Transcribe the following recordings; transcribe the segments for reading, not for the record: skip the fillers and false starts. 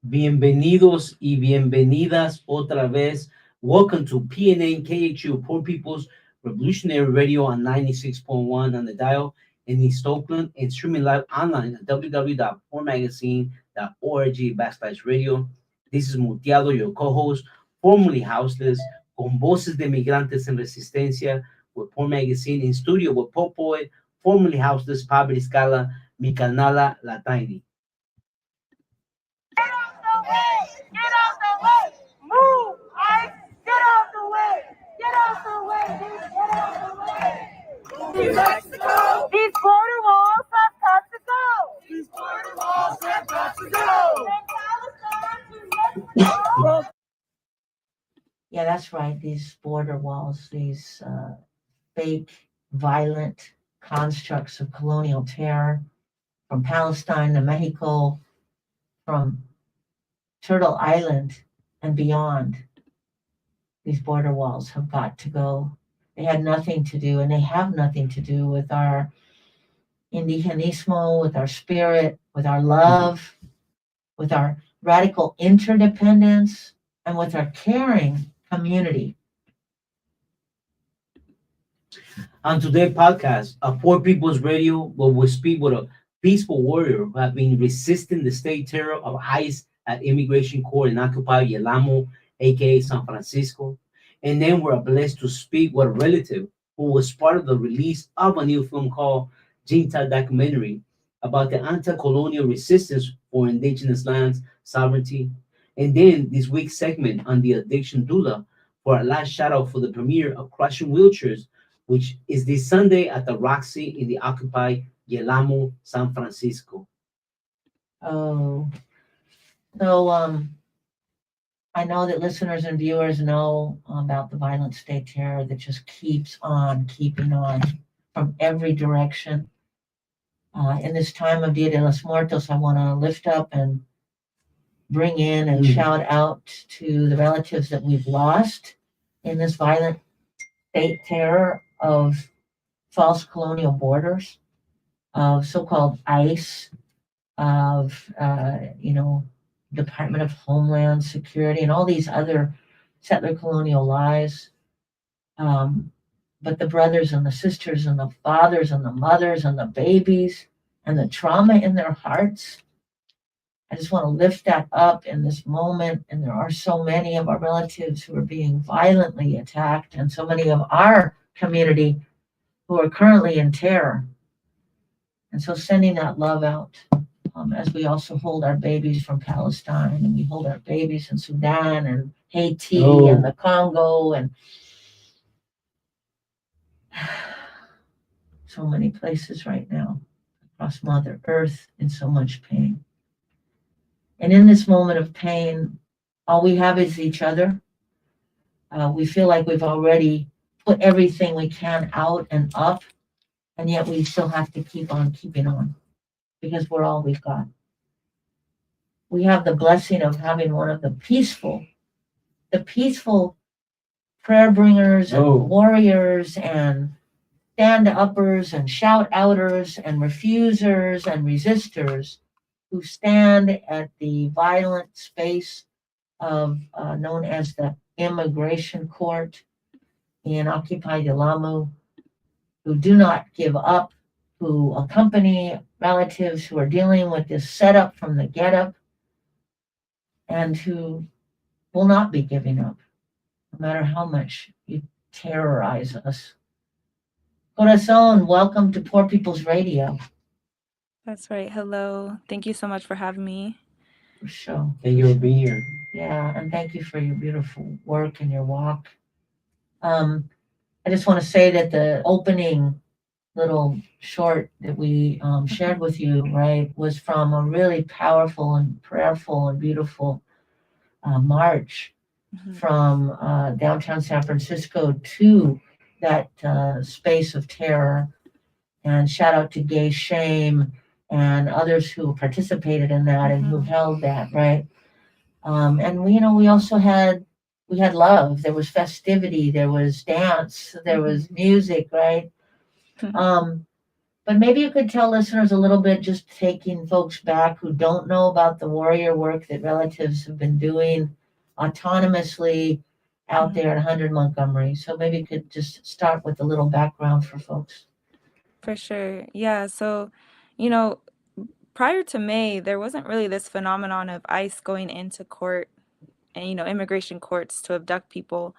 Bienvenidos y bienvenidas otra vez. Welcome to PNN KHU, Poor People's Revolutionary Radio on 96.1 on the dial in East Oakland and streaming live online at www.poormagazine.org/radio. This is Muteado, your co-host, formerly houseless, con voces de migrantes en resistencia, with Poor Magazine in studio with Popoy, formerly houseless, Pablo Scala, mi canala La Tiny. Get out the way! Get out the way! Move! ICE! Get out the way! Get out the way! Get out the way! Move Mexico! These border walls have got to go! These border walls have got to go! From Palestine to Mexico! Yeah, that's right. These border walls, these fake, violent constructs of colonial terror from Palestine to Mexico, from Turtle Island and beyond. These border walls have got to go. They had nothing to do, and they have nothing to do with our indigenismo, with our spirit, with our love, with our radical interdependence, and with our caring community. On today's podcast, a Poor People's Radio, where we speak with a peaceful warrior who have been resisting the state terror of ICE at immigration court in occupied Yelamu, aka San Francisco. And then we're blessed to speak with a relative who was part of the release of a new film called Yintah documentary about the anti-colonial resistance for indigenous lands sovereignty. And then this week's segment on the addiction doula for our last shout out for the premiere of Crushing Wheelchairs, which is this Sunday at the Roxy in the occupied Yelamu, San Francisco. Oh, so I know that listeners and viewers know about the violent state terror that just keeps on keeping on from every direction. In this time of Dia de los Muertos, I want to lift up and bring in and shout out to the relatives that we've lost in this violent state terror of false colonial borders, of so-called ICE, of, Department of Homeland Security, and all these other settler colonial lies. But the brothers and the sisters and the fathers and the mothers and the babies and the trauma in their hearts, I just want to lift that up in this moment. And there are so many of our relatives who are being violently attacked, and so many of our community who are currently in terror. And so sending that love out as we also hold our babies from Palestine, and we hold our babies in Sudan and Haiti and the Congo and so many places right now across Mother Earth in so much pain. And in this moment of pain, all we have is each other. We feel like we've already put everything we can out and up, and yet we still have to keep on keeping on because we're all we've got. We have the blessing of having one of the peaceful prayer bringers and warriors and stand-uppers and shout-outers and refusers and resistors who stand at the violent space of known as the immigration court in occupied Yelamu, who do not give up, who accompany relatives who are dealing with this setup from the get-up, and who will not be giving up, no matter how much you terrorize us. Corazon, welcome to Poor People's Radio. That's right. Hello. Thank you so much for having me. For sure. Thank you for being here. Yeah, and thank you for your beautiful work and your walk. I just want to say that the opening little short that we shared with you, right, was from a really powerful and prayerful and beautiful march from downtown San Francisco to that space of terror. And shout out to Gay Shame and others who participated in that and who held that, right? And we also had love. There was festivity. There was dance. There was music, right? But maybe you could tell listeners a little bit, just taking folks back who don't know about the warrior work that relatives have been doing autonomously out Mhm. there at 100 Montgomery. So maybe you could just start with a little background for folks. For sure. Yeah. So, you know, prior to May, there wasn't really this phenomenon of ICE going into court and, immigration courts to abduct people.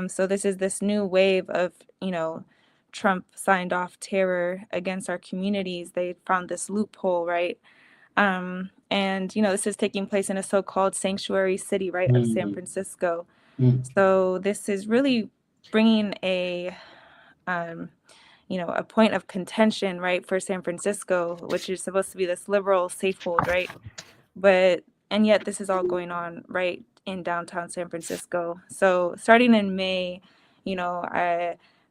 So this is this new wave of, Trump signed off terror against our communities. They found this loophole, right? And, this is taking place in a so-called sanctuary city, right, of San Mm, Francisco. mm, So this is really bringing um, a point of contention, right, for San Francisco, which is supposed to be this liberal safehold, right? But and yet this is all going on right in downtown San Francisco. So starting in May,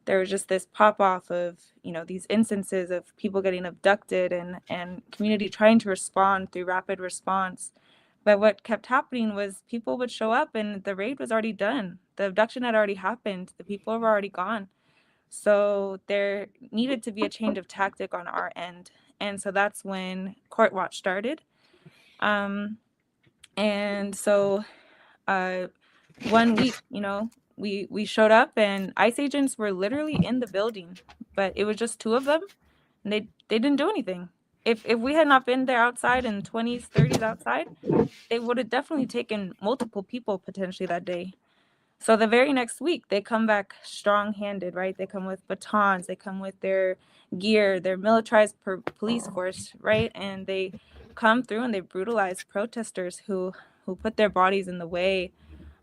there was just this pop off of these instances of people getting abducted and community trying to respond through rapid response. But what kept happening was people would show up and the raid was already done. The abduction had already happened. The people were already gone. So there needed to be a change of tactic on our end. And so that's when Court Watch started. Um, and so uh, one week, we showed up and ICE agents were literally in the building, but it was just two of them and they didn't do anything. If we had not been there outside in 20s, 30s outside, they would have definitely taken multiple people potentially that day. So the very next week, they come back strong-handed, right? They come with batons, they come with their gear, their militarized police force, right? And they come through and they brutalize protesters who put their bodies in the way.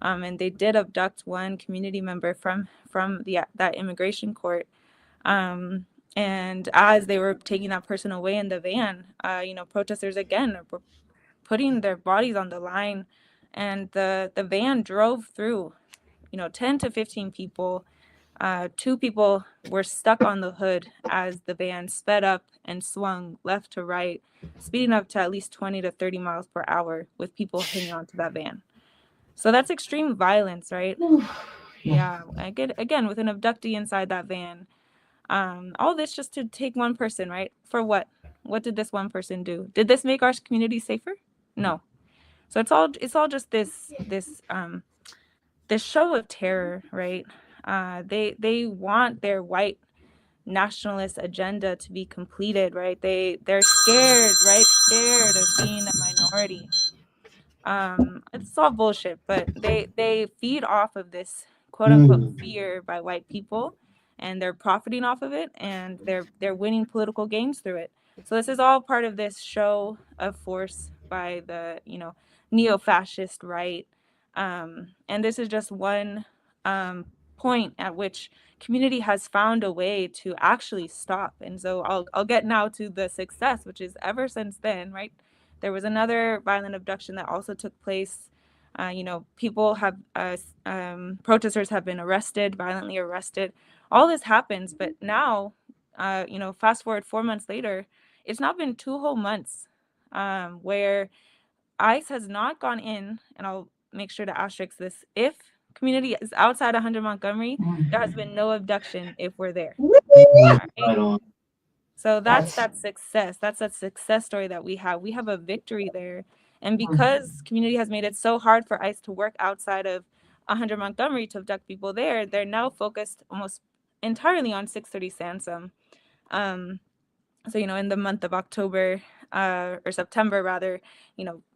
And they did abduct one community member from that immigration court. Um, and as they were taking that person away in the van, protesters again were putting their bodies on the line, and the van drove through 10 to 15 people. Two people were stuck on the hood as the van sped up and swung left to right, speeding up to at least 20 to 30 miles per hour with people hanging onto that van. So that's extreme violence, right? Yeah. Yeah, again with an abductee inside that van. All this just to take one person, right? For what? What did this one person do? Did this make our community safer? No. So it's all just this show of terror, right? They want their white nationalist agenda to be completed, right? They're scared, right? Scared of being a minority. It's all bullshit, but they feed off of this quote unquote mm, fear by white people, and they're profiting off of it, and they're winning political games through it. So this is all part of this show of force by the neo-fascist right, and this is just one point at which community has found a way to actually stop. And so I'll get now to the success, which is ever since then, right? There was another violent abduction that also took place. People have, protesters have been arrested, violently arrested. All this happens, but now, fast forward 4 months later, it's not been 2 whole months where ICE has not gone in, and I'll make sure to asterisk this. If community is outside 100 Montgomery, there has been no abduction if we're there. mm, All right. right on. So that's That's that success. That's a success story that we have. We have a victory there. And mm, because community has made it so hard for ICE to work outside of 100 Montgomery to abduct people there, they're now focused almost entirely on 630 Sansom. Um, so, in the month of October, or September rather,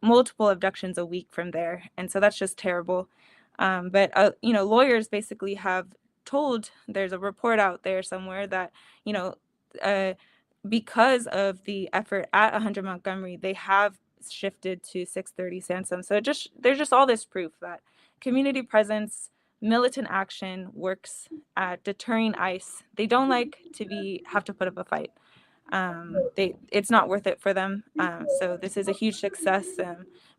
multiple abductions a week from there. And so that's just terrible. But lawyers basically have told, there's a report out there somewhere that, you know, uh, because of the effort at 100 Montgomery, they have shifted to 630 Sansom. So there's just all this proof that community presence, militant action works at deterring ICE. They don't like to have to put up a fight. It's not worth it for them. So this is a huge success.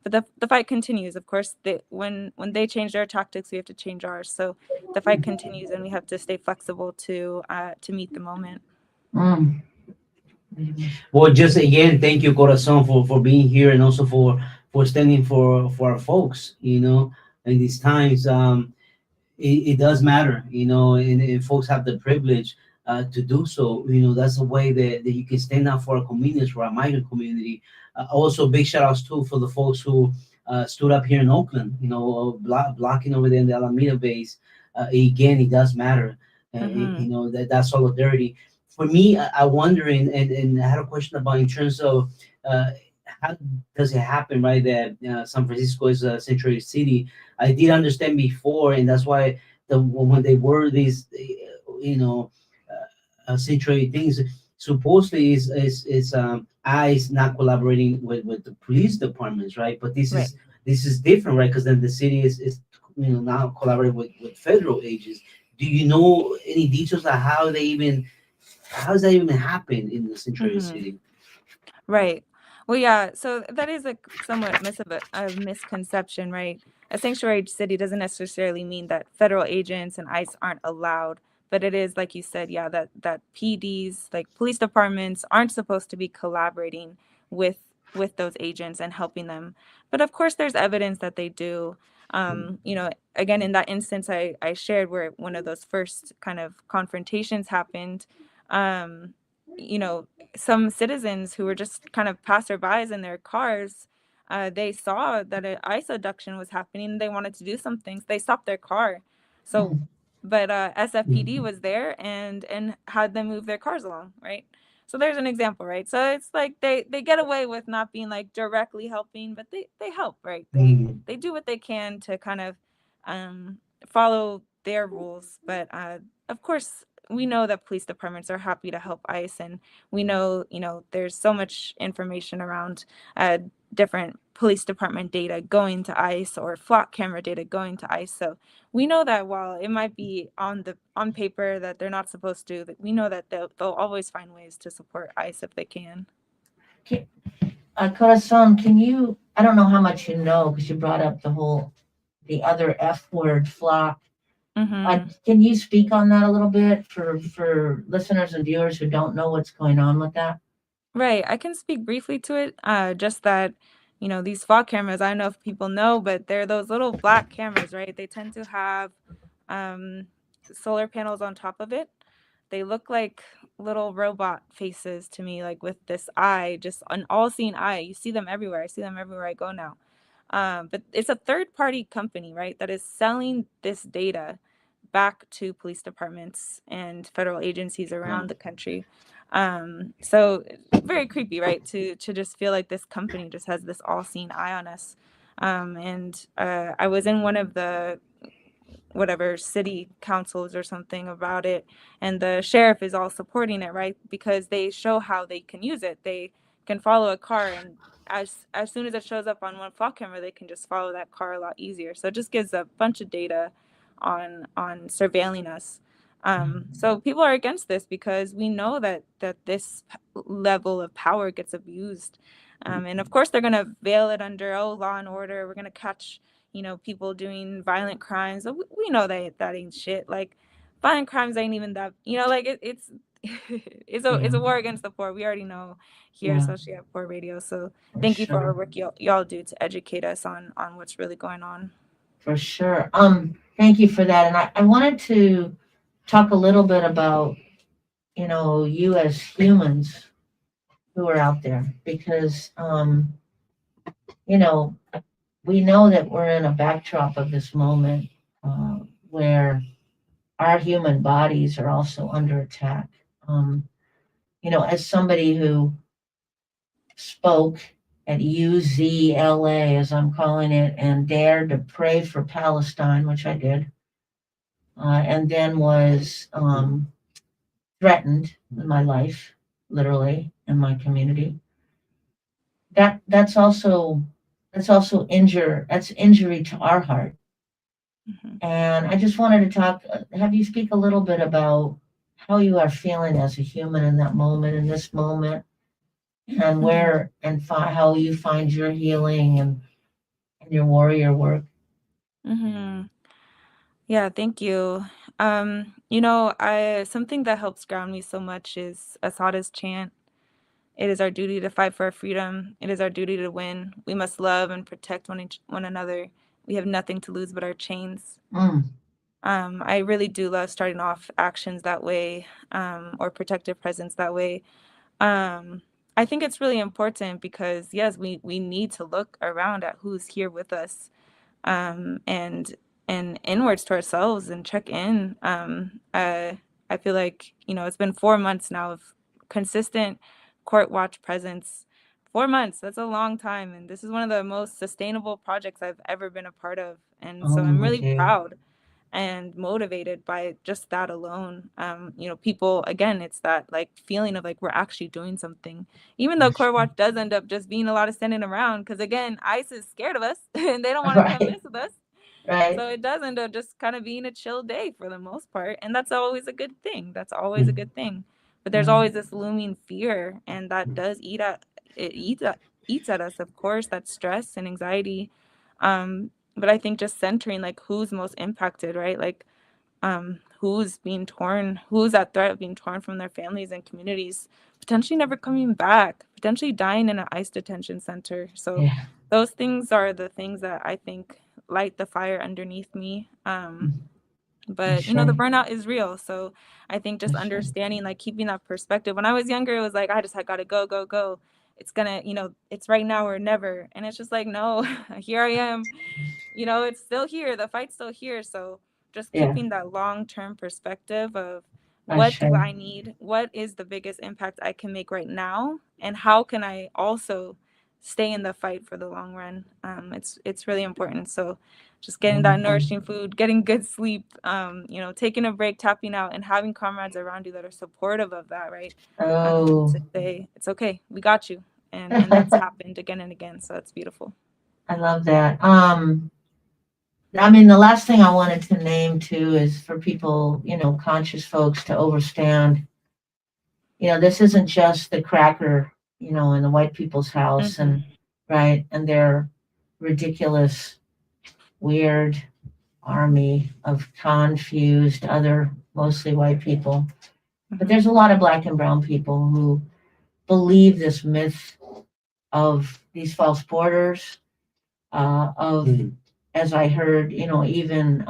But the fight continues. Of course, when they change their tactics, we have to change ours. So the fight continues, and we have to stay flexible to meet the moment. mm. Well, just again, thank you, Corazon, for being here and also for standing for our folks. In these times, it does matter. And folks have the privilege to do so. You know, that's a way that you can stand up for our communities, for our migrant community. Also, big shout outs too for the folks who stood up here in Oakland, you know, blocking over there in the Alameda base. Again, it does matter. Mm-hmm. You know, that's solidarity. For me, I wonder, and I had a question about in terms of uh, how does it happen, right? That San Francisco is a sanctuary city. I did understand before, and that's why when they were these, you know, sanctuary things, supposedly is ICE not collaborating with the police departments, right? But Right. this is different, right? Because then the city is you know now collaborating with federal agents. Do you know any details on how does that even happen in the sanctuary Mm-hmm. city? Right. Well, yeah. So that is a somewhat a misconception, right? A sanctuary city doesn't necessarily mean that federal agents and ICE aren't allowed, but it is like you said, yeah, that PDs, like police departments, aren't supposed to be collaborating with with those agents and helping them. But of course, there's evidence that they do. Again, in that instance I shared where one of those first kind of confrontations happened. Um, you know, some citizens who were just kind of passerbys in their cars, they saw that an ice abduction was happening. They wanted to do some things. They stopped their car. So, Mm. but SFPD Mhm. was there and had them move their cars along, right? So there's an example, right? So it's like they get away with not being like directly helping, but they help, right? Mhm. They do what they can to kind of um, follow their rules, but of course we know that police departments are happy to help ICE, and we know, there's so much information around different police department data going to ICE or flock camera data going to ICE. So we know that while it might be on paper that they're not supposed to, that we know that they'll always find ways to support ICE if they can. Can, Corazon, can you? I don't know how much you know because you brought up the other F word flock. Mm-hmm. Can you speak on that a little bit for listeners and viewers who don't know what's going on with that? Right. I can speak briefly to it. Just that, these fog cameras, I don't know if people know, but they're those little black cameras, right? They tend to have um, solar panels on top of it. They look like little robot faces to me, like with this eye, just an all-seeing eye. You see them everywhere. I see them everywhere I go now. But it's a third-party company, right, that is selling this data back to police departments and federal agencies around the country. So very creepy, right? To just feel like this company just has this all-seeing eye on us. And I was in one of the whatever city councils or something about it, and the sheriff is all supporting it, right? Because they show how they can use it. They can follow a car, and as soon as it shows up on one flock camera, they can just follow that car a lot easier. So it just gives a bunch of data on surveilling us. So people are against this because we know that this level of power gets abused, and of course they're going to veil it under, oh, law and order. We're going to catch people doing violent crimes. So we know that ain't shit. Like violent crimes ain't even that. Like it's it's a Yeah, war against the poor. We already know here, yeah, especially at Poor Radio. So for thank you for our sure, work y'all do to educate us on what's really going on. for sure. Thank you for that. And I wanted to talk a little bit about you as humans who are out there because you know we know that we're in a backdrop of this moment uh, where our human bodies are also under attack. Um, as somebody who spoke at UZLA, as I'm calling it, and dared to pray for Palestine, which I did, and then was threatened with my life, literally, in my community. That's injury to our heart. Hmm. And I just wanted to have you speak a little bit about how you are feeling as a human in that moment, in this moment, and Hmm. how you find your healing and your warrior work. Hmm. Yeah, thank you. I something that helps ground me so much is Asada's chant. It is our duty to fight for our freedom. It is our duty to win. We must love and protect one another. We have nothing to lose but our chains. Mm, I really do love starting off actions that way, or protective presence that way. Um, I think it's really important because yes, we need to look around at who's here with us, and inwards to ourselves and check in. I feel like, it's been 4 months now of consistent court watch presence. 4 months, that's a long time. And this is one of the most sustainable projects I've ever been a part of. And so I'm Oh, really okay. proud and motivated by just that alone. People, again, it's that like feeling of like we're actually doing something, even though Core Watch does end up just being a lot of standing around because again, ICE is scared of us and they don't want to come Right, mess with us. right. So it does end up just kind of being a chill day for the most part, and that's always a good thing. That's always a Mm, good thing. But there's Right. always this looming fear, and that mm, does eats at us, of course. That stress and anxiety. But I think just centering like who's most impacted, right? Like who's being torn, who's at threat of being torn from their families and communities, potentially never coming back, potentially dying in an ICE detention center. So Yeah. those things are the things that I think light the fire underneath me. Mm, But the Ashe, burnout is real. So I think just ashe. understanding, like keeping that perspective. When I was younger, it was like I just had got to go, go, go. It's gonna, it's right now or never. And it's just like, no, here I am, it's still here. The fight's still here. So just Yeah, keeping that long-term perspective of what ashe. do I need? What is the biggest impact I can make right now? And how can I also stay in the fight for the long run? It's really important. So just getting that Mhm. nourishing food, getting good sleep, taking a break, tapping out, and having comrades around you that are supportive of that, right? Oh, To say, it's okay, we got you. And that's happened again and again. So it's beautiful. I love that. I mean, the last thing I wanted to name too is for people, conscious folks to understand, this isn't just the cracker, in the white people's house Mm-hmm. and right, and their ridiculous, weird army of confused other mostly white people. But Mm-hmm. there's a lot of black and brown people who believe this myth of these false borders, of, mm, as I heard, even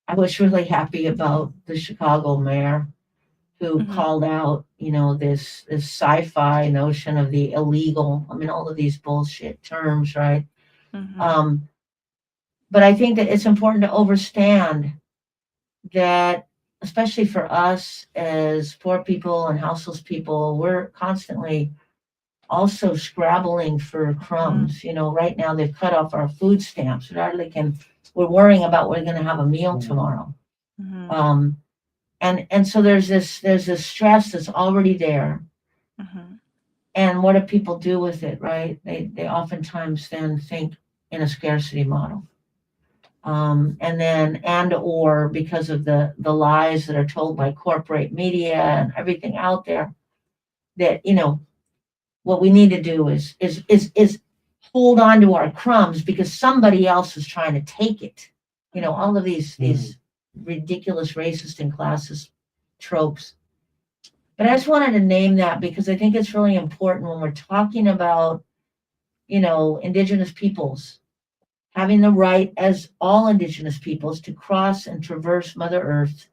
I was really happy about the Chicago mayor who Mm-hmm. called out, this sci-fi notion of the illegal. I mean, all of these bullshit terms, right? Mm-hmm. Um, but I think that it's important to understand that, especially for us as poor people and houseless people, we're constantly also scrabbling for Mm-hmm. crumbs. Right now they've cut off our food stamps. We hardly can. We're worrying about we're going to have a meal mm, tomorrow. Mm-hmm. Um, and so there's this stress that's already there. Mm-hmm. And what do people do with it, right? They oftentimes then think in a scarcity model. And then and or because of the lies that are told by corporate media and everything out there, that what we need to do is hold on to our crumbs because somebody else is trying to take it. Mm-hmm. All of these mm, these ridiculous racist and classist tropes. But I just wanted to name that because I think it's really important when we're talking about, indigenous peoples having the right as all indigenous peoples to cross and traverse Mother Earth,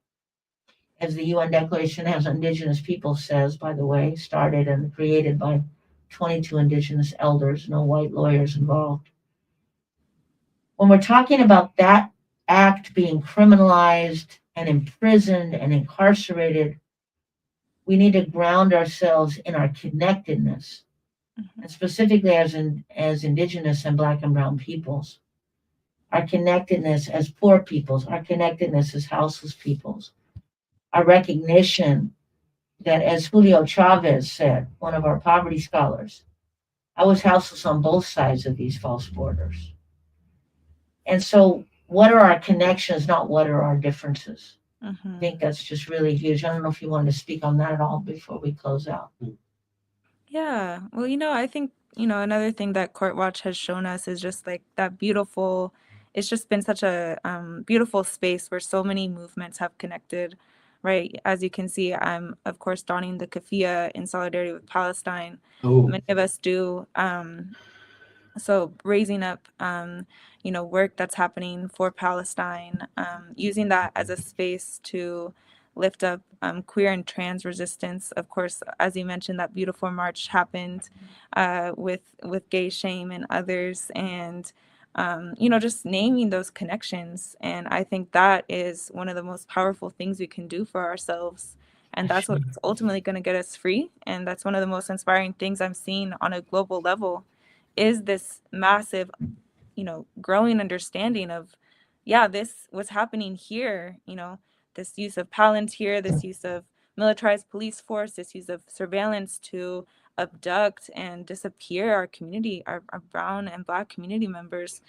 as the UN Declaration as Indigenous Peoples says, by the way, started and created by 22 indigenous elders, no white lawyers involved. When we're talking about that act being criminalized and imprisoned and incarcerated, we need to ground ourselves in our connectedness, and specifically as indigenous and black and brown peoples, our connectedness as poor peoples, our connectedness as houseless peoples, our recognition that, as Julio Chavez said, one of our poverty scholars, I was houseless on both sides of these false borders. And so, what are our connections, not what are our differences? I Mm-hmm. think that's just really huge. I don't know if you wanted to speak on that at all before we close out. mm, Yeah. Well, I think, another thing that Court Watch has shown us is just like that beautiful, it's just been such a beautiful space where so many movements have connected, right? As you can see, I'm, of course, donning the keffiyeh in solidarity with Palestine. oh, Many of us do. So raising up, work that's happening for Palestine, using that as a space to lift up queer and trans resistance. Of course, as you mentioned, that beautiful march happened with Gay Shame and others, and just naming those connections. And I think that is one of the most powerful things we can do for ourselves. And that's what's ultimately going to get us free. And that's one of the most inspiring things I'm seeing on a global level is this massive, growing understanding of, yeah, this what's happening here, this use of Palantir, this use of militarized police force, this use of surveillance to abduct and disappear our community, our brown and black community members.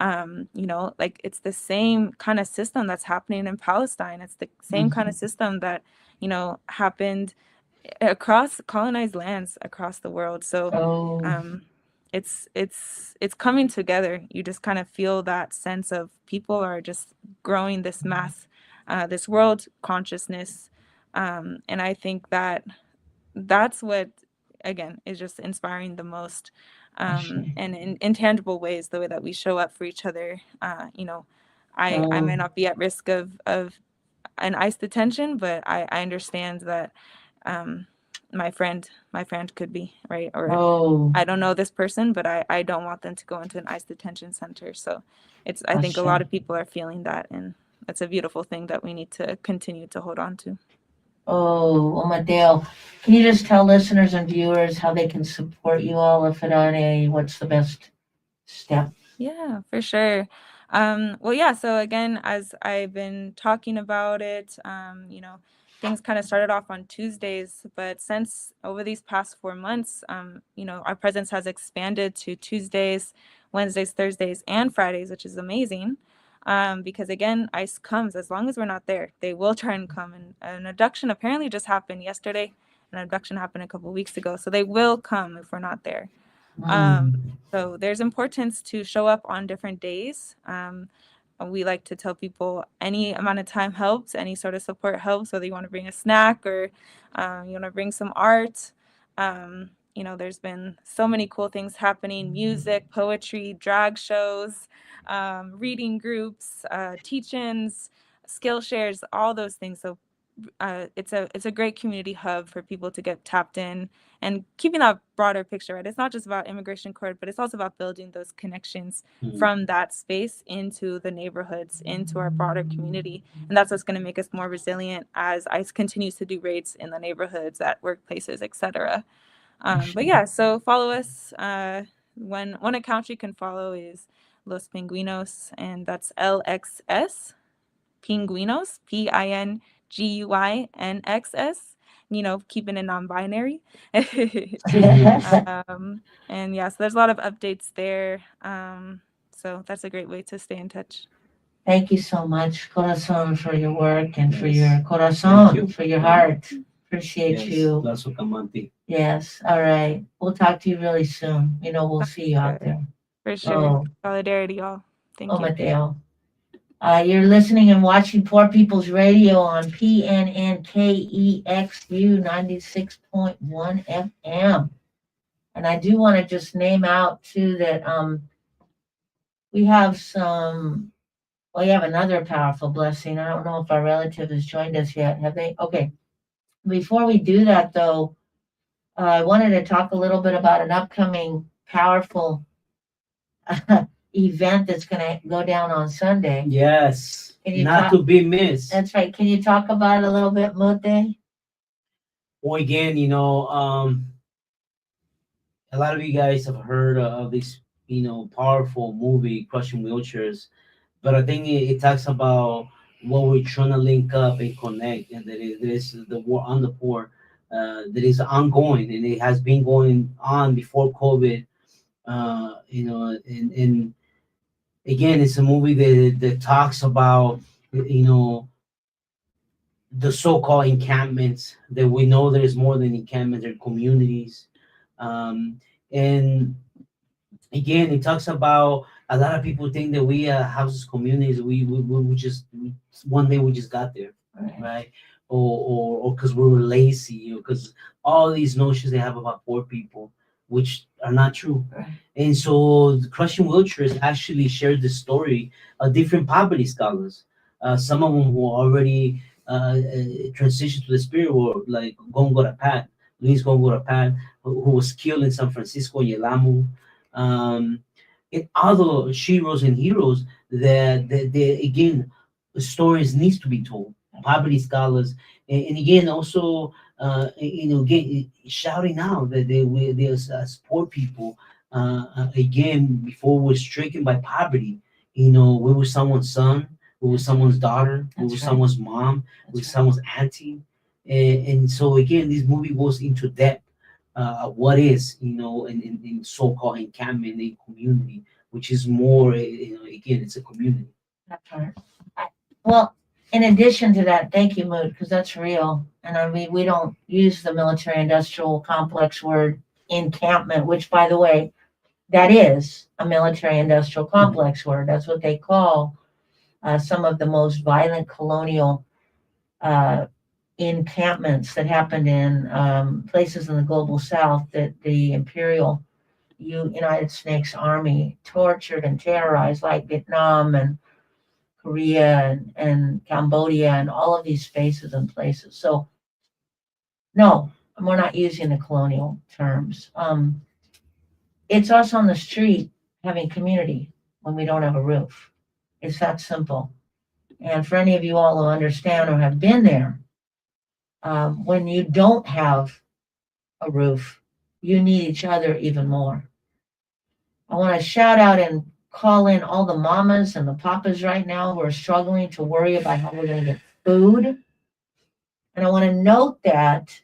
Like it's the same kind of system that's happening in Palestine. It's the same kind of system that, happened across colonized lands across the world. So Oh, it's coming together. You just kind of feel that sense of people are just growing this this world consciousness, and I think that that's what again is just inspiring the most, and in intangible ways, the way that we show up for each other. I oh, might not be at risk of an ICE detention, but I understand that um, my friend could be, right? Or oh, I don't know this person, but I don't want them to go into an ICE detention center. So I think a Ashe. lot of people are feeling that, and that's a beautiful thing that we need to continue to hold on to. Oh, Mateo, can you just tell listeners and viewers how they can support you all if it on a what's the best step? Yeah, for sure. Well, yeah, so again, as I've been talking about it, things kind of started off on Tuesdays, but since over these past 4 months, our presence has expanded to Tuesdays, Wednesdays, Thursdays, and Fridays, which is amazing. Because again, ICE comes as long as we're not there. They will try and come. And an abduction apparently just happened yesterday. An abduction happened a couple weeks ago. So they will come if we're not there. Um, Mm, so there's importance to show up on different days. We like to tell people any amount of time helps, any sort of support helps, whether you want to bring a snack or you want to bring some art. There's been so many cool things happening: music, poetry, drag shows, reading groups, teach-ins, skill shares, all those things. So it's a great community hub for people to get tapped in and keeping that broader picture, right? It's not just about immigration court, but it's also about building those connections from that space into the neighborhoods, into our broader community. And that's what's going to make us more resilient as ICE continues to do raids in the neighborhoods, at workplaces, etc. Ashe. But yeah, so follow us. One account you can follow is Los Pinguinos, and that's LXS Pinguinos, Pinguinxs, keeping it non-binary. And yeah, so there's a lot of updates there. So that's a great way to stay in touch. Thank you so much, Corazon, for your work and for Yes. your Thank corazon, you. for your heart. Appreciate Yes. you. Lazo Camante. Yes. All right. We'll talk to you really soon. We'll see you out Good. there. For sure. Oh, Solidarity, y'all. oh, Thank you. Mateo. You're listening and watching Poor People's Radio on PNNKEXU 96.1 FM. And I do want to just name out too that we have we have another powerful blessing. I don't know if our relative has joined us yet. Have they? Okay. Before we do that, though, I wanted to talk a little bit about an upcoming powerful event that's going to go down on Sunday. Yes. Can you Not talk? to be missed. That's right. Can you talk about it a little bit, Mute? Well, again, a lot of you guys have heard of this, powerful movie, Crushing Wheelchairs. But I think it talks about what we're trying to link up and connect, and that is the war on the poor that is ongoing, and it has been going on before COVID. And again, it's a movie that talks about, you know, the so-called encampments, that we know there's more than encampments, they're communities. And again, it talks about, a lot of people think that we houses communities, we just, one day we just got there, right? Or because we were lazy, or because all these notions they have about poor people, which are not true. Right. And so the crushing wheelchairs actually shares the story of different poverty scholars. Some of them who already transitioned to the spirit world, like Gongora Pat, Luis Gongora Pat, who was killed in San Francisco, Yelamu. Um, and other heroes and heroes that again, stories needs to be told. Poverty scholars, and again also again shouting out that there's poor people. Again, before we're stricken by poverty, we were someone's son, we were someone's daughter, we were That's right. someone's mom, we were That's right. someone's auntie, and so again, this movie goes into depth what is in so-called encampment in community, which is more again it's a community. That's right. I- Well, in addition to that, thank you, Mood, because that's real. And I mean, we don't use the military industrial complex word encampment, which, by the way, that is a military industrial complex word. That's what they call some of the most violent colonial uh, encampments that happened in places in the global south that the imperial United States Army tortured and terrorized, like Vietnam and Korea and Cambodia and all of these spaces and places. So, no, we're not using the colonial terms. It's us on the street having community when we don't have a roof. It's that simple. And for any of you all who understand or have been there, when you don't have a roof, you need each other even more. I want to shout out and call in all the mamas and the papas right now who are struggling to worry about how we're going to get food. And I want to note that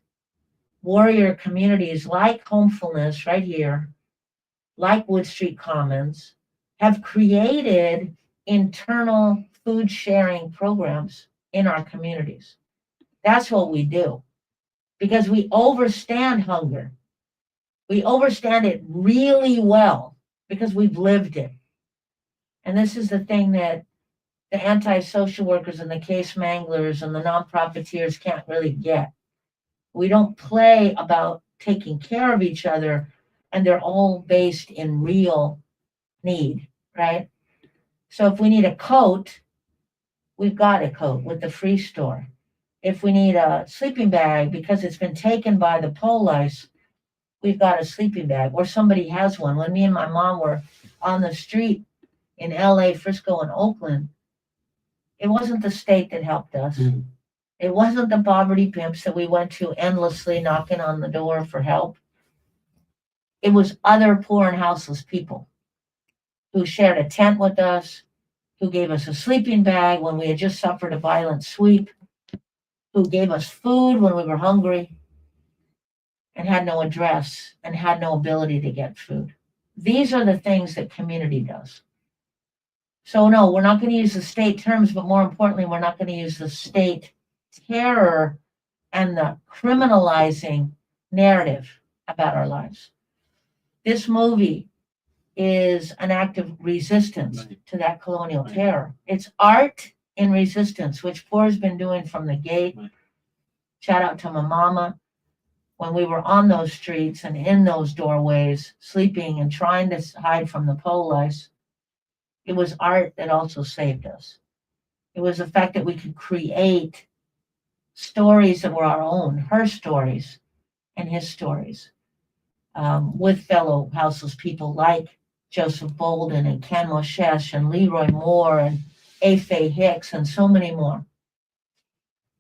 warrior communities like Homefulness right here, like Wood Street Commons, have created internal food sharing programs in our communities. That's what we do because we understand hunger. We understand it really well because we've lived it. And this is the thing that the anti-social workers and the case manglers and the non-profiteers can't really get. We don't play about taking care of each other, and they're all based in real need, right? So if we need a coat, we've got a coat with the free store. If we need a sleeping bag because it's been taken by the police, we've got a sleeping bag or somebody has one. When me and my mom were on the street in LA, Frisco, and Oakland, it wasn't the state that helped us. Mhm. It wasn't the poverty pimps that we went to endlessly knocking on the door for help. It was other poor and houseless people who shared a tent with us, who gave us a sleeping bag when we had just suffered a violent sweep, who gave us food when we were hungry and had no address and had no ability to get food. These are the things that community does. So, no, we're not going to use the state terms, but more importantly, we're not going to use the state terror and the criminalizing narrative about our lives. This movie is an act of resistance Right. to that colonial Right. terror. It's art in resistance, which Poor's been doing from the gate. Right. Shout out to my mama. When we were on those streets and in those doorways, sleeping and trying to hide from the police, it was art that also saved us. It was the fact that we could create stories that were our own, her stories and his stories, with fellow houseless people like Joseph Bolden and Ken Moshesh and Leroy Moore and Afe Hicks and so many more.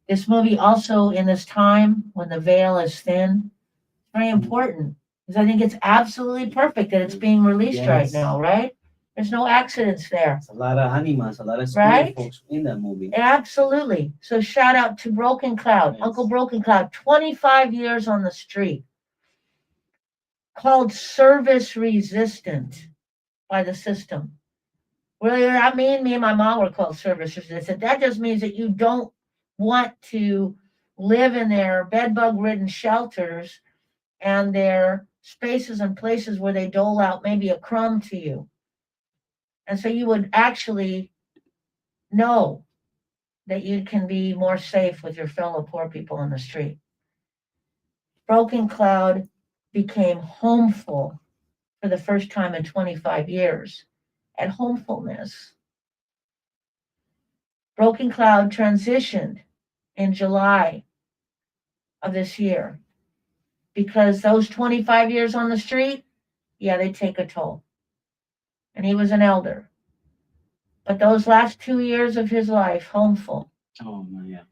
This movie also, in this time when the veil is thin, is very important because I think it's absolutely perfect that it's being released right Yes. now, right? There's no accidents there. It's a lot of animas, a lot of spirit Right? folks in that movie. Absolutely. So shout out to Broken Cloud, Yes. Uncle Broken Cloud, 25 years on the street, called service resistant by the system. What does that mean? Me and my mom were called service resistant. That just means that you don't want to live in their bed bug ridden shelters and their spaces and places where they dole out maybe a crumb to you. And so you would actually know that you can be more safe with your fellow poor people on the street. Broken Cloud became homeful for the first time in 25 years. At homefulness, Broken Cloud transitioned in July of this year because those 25 years on the street, yeah, they take a toll. And he was an elder. But those last 2 years of his life, homeful, Oh man, yeah.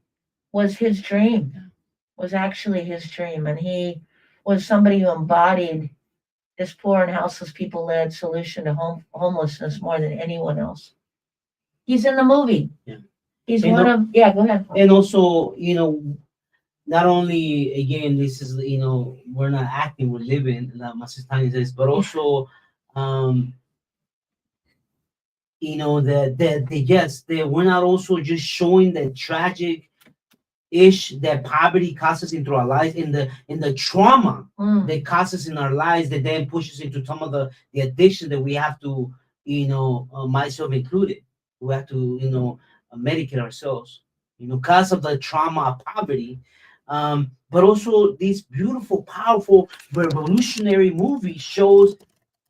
was his dream, Yeah. was actually his dream. And he was somebody who embodied this poor and houseless people led solution to homelessness more than anyone else. He's in the movie. Yeah. He's You one know- of, yeah, go ahead. And also, not only again, this is we're not acting, we're living, like Masistani says, but also, that yes, that we're not also just showing the tragic ish that poverty causes into our lives, in the trauma that causes in our lives, that then pushes into some of the addiction that we have to, myself included, we have to, medicate ourselves, because of the trauma of poverty. But also this beautiful, powerful, revolutionary movie shows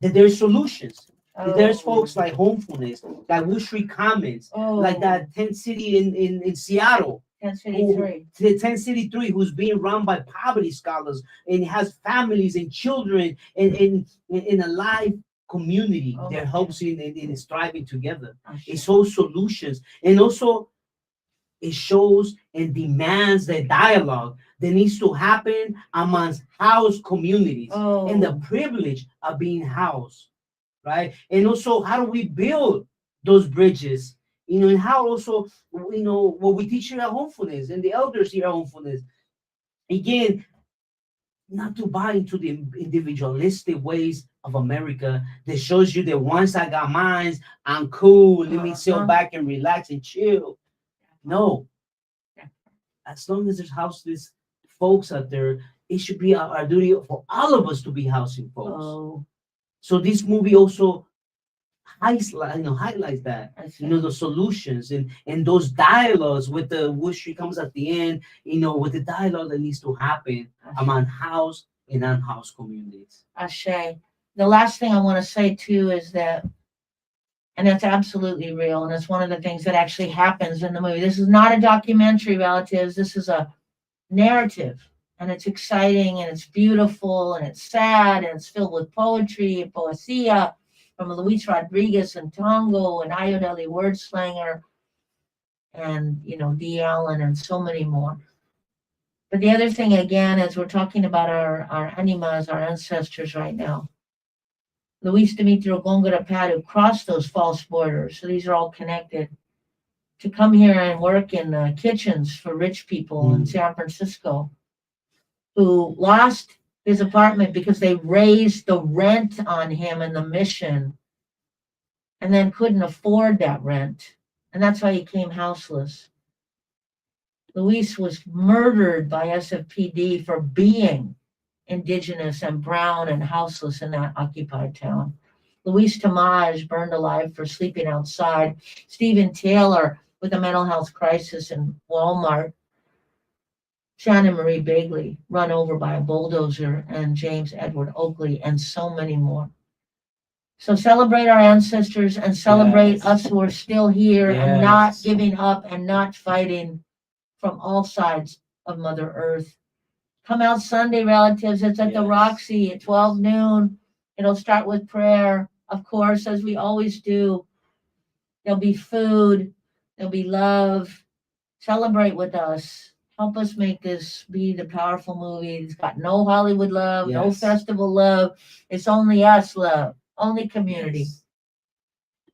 that there's solutions. There's folks like Homefulness, like Wood Street Commons, like that 10 City in Seattle. 10 City 3. The 10 City 3, who's being run by poverty scholars and has families and children and in a live community that helps in is thriving together. It shows solutions, and also it shows and demands the dialogue that needs to happen amongst housed communities and the privilege of being housed, right? And also, how do we build those bridges? And how also, what we teach here at Homefulness and the elders here at Homefulness, again, not to buy into the individualistic ways of America that shows you that once I got mine, I'm cool. Let me sit back and relax and chill. No. As long as there's houseless folks out there, it should be our duty for all of us to be housing folks. So this movie also highlights that, the solutions and those dialogues with the Wood Street comes at the end, with the dialogue that needs to happen among house and unhoused communities. Ashe. The last thing I want to say too is that, and that's absolutely real, and it's one of the things that actually happens in the movie. This is not a documentary, relatives. This is a narrative, and it's exciting, and it's beautiful, and it's sad, and it's filled with poetry and poesia from Luis Rodriguez and Tongo and Ayodele Wordslinger and, D. Allen and so many more. But the other thing, again, is we're talking about our animas, our ancestors right now. Luis Demetrio Gongora Padu crossed those false borders. So these are all connected to come here and work in kitchens for rich people in San Francisco who lost his apartment because they raised the rent on him in the mission and then couldn't afford that rent. And that's why he came houseless. Luis was murdered by SFPD for being indigenous and brown and houseless in that occupied town. Luis Tamaj burned alive for sleeping outside. Stephen Taylor with a mental health crisis in Walmart. Shannon Marie Bagley run over by a bulldozer, and James Edward Oakley, and so many more. So celebrate our ancestors and celebrate us who are still here and not giving up and not fighting from all sides of Mother Earth. Come out Sunday, relatives. It's at the Roxy at 12 noon. It'll start with prayer, of course, as we always do. There'll be food. There'll be love. Celebrate with us. Help us make this be the powerful movie. It's got no Hollywood love, no festival love. It's only us love, only community.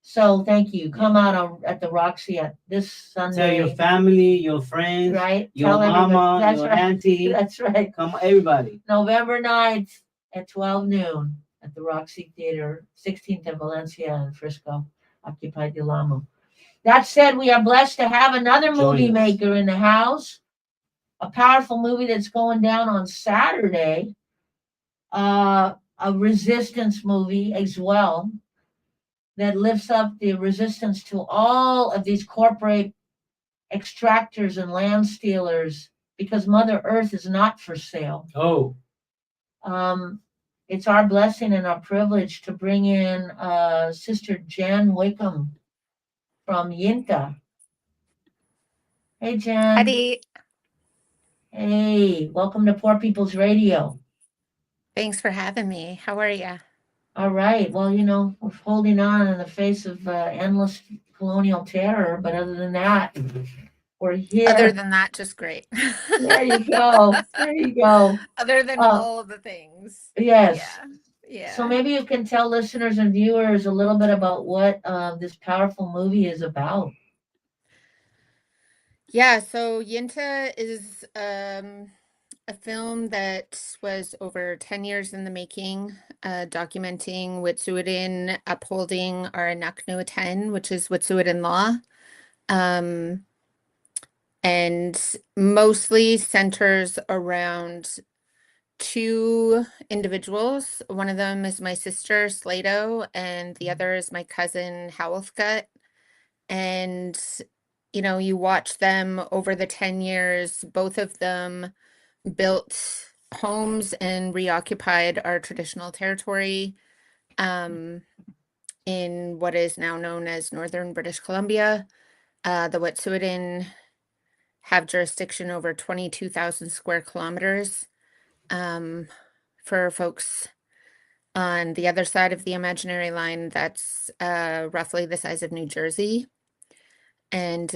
So thank you. Come out at the Roxy at this Sunday. Tell your family, your friends, right? your Tell mama, everybody. your auntie. That's right. Come, everybody. November 9th at 12 noon at the Roxy Theater, 16th and Valencia in Frisco, occupied Yelamu. That said, we are blessed to have another movie maker in the house. A powerful movie that's going down on Saturday. A resistance movie as well that lifts up the resistance to all of these corporate extractors and land stealers because Mother Earth is not for sale. it's our blessing and our privilege to bring in Sister Jan Wickham from Yintah. Hey, Jan. Howdy. Hey, welcome to Poor People's Radio. Thanks for having me. How are you? All right. Well, we're holding on in the face of endless colonial terror, but other than that, we're here. Other than that, just great. There you go. There you go. Other than all the things. Yes. Yeah. So maybe you can tell listeners and viewers a little bit about what this powerful movie is about. Yeah, so Yintah is a film that was over 10 years in the making, documenting Wet'suwet'en upholding our Naknuaten, which is Wet'suwet'en law. And mostly centers around two individuals. One of them is my sister, Slato, and the other is my cousin, Howlfgut. And, you watch them over the 10 years, both of them built homes and reoccupied our traditional territory in what is now known as Northern British Columbia. The Wet'suwet'en have jurisdiction over 22,000 square kilometers. For folks on the other side of the imaginary line, that's roughly the size of New Jersey. And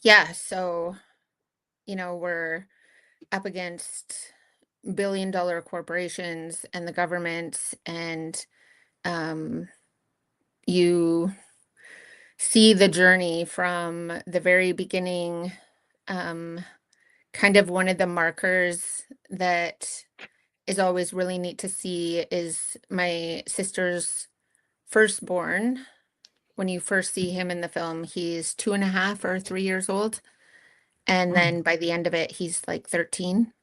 yeah, so, we're up against billion-dollar corporations and the government, and you see the journey from the very beginning. Kind of one of the markers that is always really neat to see is my sister's firstborn. When you first see him in the film, he's 2.5 or 3 years old. And then by the end of it, he's like 13.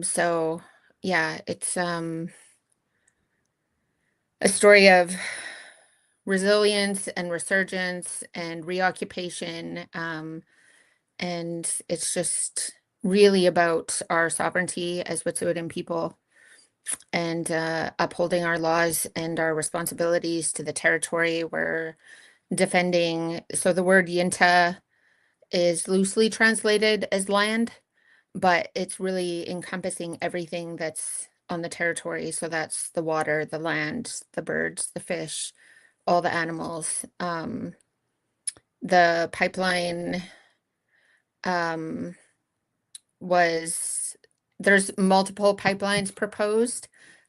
So yeah, it's a story of resilience and resurgence and reoccupation. And it's just really about our sovereignty as Wet'suwet'en people and upholding our laws and our responsibilities to the territory we're defending. So the word Yintah is loosely translated as land, but it's really encompassing everything that's on the territory. So that's the water, the land, the birds, the fish, all the animals. The pipeline there's multiple pipelines proposed,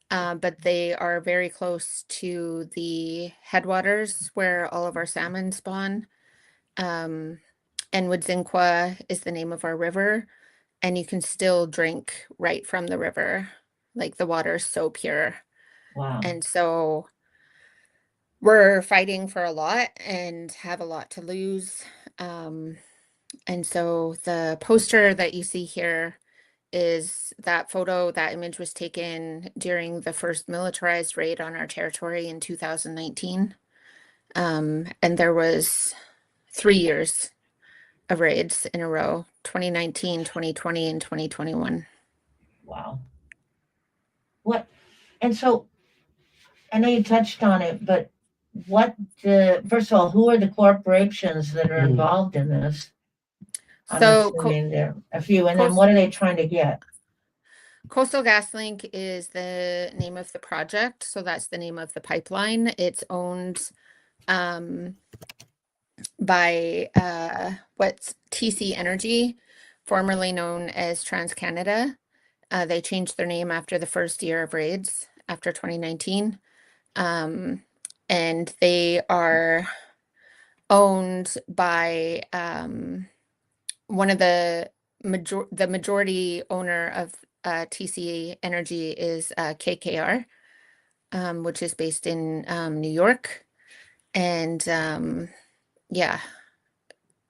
but they are very close to the headwaters where all of our salmon spawn. And Wodzinqua is the name of our river, and you can still drink right from the river. Like, the water is so pure. Wow. And so we're fighting for a lot and have a lot to lose. And so the poster that you see here is that photo, that image was taken during the first militarized raid on our territory in 2019. And there was 3 years of raids in a row, 2019, 2020, and 2021. Wow. And so I know you touched on it, but first of all, who are the corporations that are involved in this? So there are a few, and then what are they trying to get? Coastal GasLink is the name of the project, so that's the name of the pipeline. It's owned by what's TC Energy, formerly known as TransCanada. They changed their name after the first year of raids, after 2019. And they are owned by one of the majority owner of TC Energy is KKR, which is based in New York. And yeah,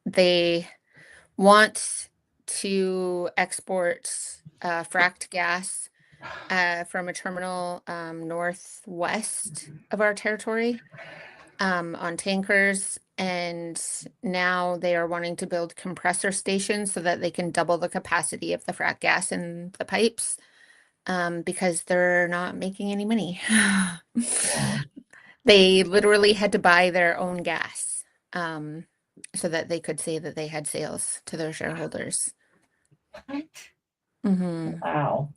they want to export fracked gas from a terminal northwest of our territory on tankers. And now they are wanting to build compressor stations so that they can double the capacity of the frack gas in the pipes. because they're not making any money. Wow. They literally had to buy their own gas, so that they could say that they had sales to their shareholders. What? Hmm. Wow.